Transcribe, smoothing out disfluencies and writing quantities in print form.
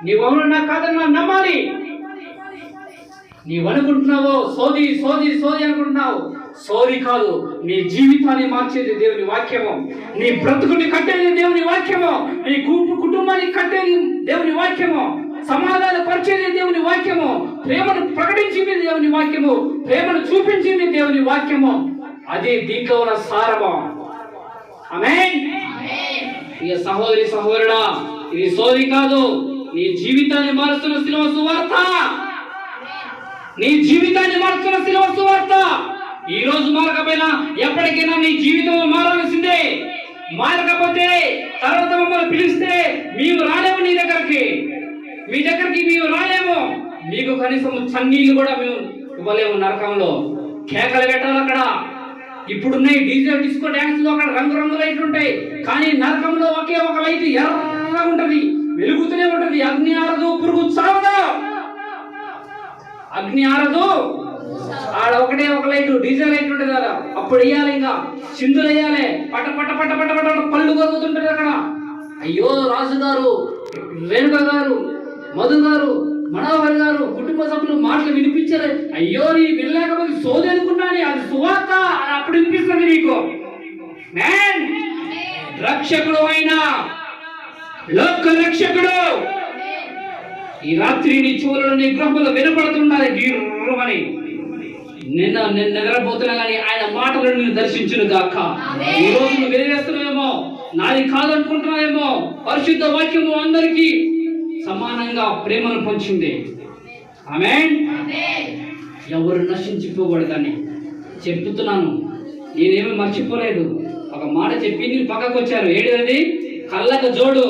నీవెవరు నాకు కాదని నమ్మాలి. నీవు అనుకుంటున్నావో సోది సోది సోది అనుకుంటున్నావు. సోది కాదు, నీ జీవితాన్ని మార్చేది దేవుని వాక్యము. నీ బ్రతుకుని కట్టేది దేవుని వాక్యము. నీ కుటుంబాన్ని కట్టేది దేవుని వాక్యము. సమాధాన పరిచేది దేవుని వాక్యము. ప్రేమను ప్రకటించింది దేవుని వాక్యము. ప్రేమను చూపించింది దేవుని వాక్యము. అదే దీంట్లో ఉన్న సారము. ఆమేన్. ఇక సహోదరి సహోదరుడా, ఇది సోది కాదు, నీ జీవితాన్ని మారుస్తున్న శిలువ సువార్త. నీ జీవితాన్ని మారుస్తున్న శిలువ సువార్త. ఈ రోజు మారకపోయినా ఎప్పటికైనా నీ జీవితం మారాల్సిందే. మారకపోతే తర్వాత మమ్మల్ని పిలిస్తే మేము రాలేము. మీ దగ్గరికి మేము రాలేము. మీకు కనీసం చన్నీళ్ళు కూడా మేము ఇవ్వలేము. నరకంలో కేకలు పెట్టాలి. అక్కడ ఇప్పుడున్నాయి డీజే డిస్కో డ్యాన్స్ అక్కడ రంగురంగు లైట్లు ఉంటాయి. కానీ నరకంలో ఒకే ఒక లైట్ ఎర్రగా ఉంటది, వెలుగుతూనే ఉంటది. అగ్ని ఆరదు, పురుగు చావదు. అగ్ని ఆరదు, ఆడ ఒకటే ఒక లైట్ డీజే లైట్ ఉంటుంది కదా, అప్పుడు వేయాలి. ఇంకా సింధులు వేయాలి. పట పట పట పట పట పళ్ళు కరుగుతుంటది అక్కడ. అయ్యో రాజు గారు, రేణుక గారు, మధు గారు, మనోహర్ గారు కుటుంబ సభ్యులు మాటలు వినిపించారు. అయ్యో నీ వినలేకపోతే సోది అనుకున్నాను, అది సువార్త అని అప్పుడు వినిపిస్తుంది నీకు. మ్యాన్, రక్షకుడు అయినా లోక రక్షకుడు ఈ రాత్రి నీ చెవులలో నీ గృహంలో వినపడుతున్నది గిర్రమని. నిన్న నిద్రపోతున్నా కానీ ఆయన మాటలను నేను దర్శించును గాక. ఈ రోజు నువ్వు వెలివేస్తున్నావేమో, నాది కాదనుకుంటున్నావేమో. పరిశుద్ధ వాక్యము అందరికీ సమానంగా ప్రేమను పంచింది. ఆమేన్. ఎవరు నశించిపోకూడదని చెప్తున్నాను. నేనేమి మర్చిపోలేదు. ఒక మాట చెప్పి నేను పక్కకు వచ్చాను. ఏడవది కళ్ళకు జోడు.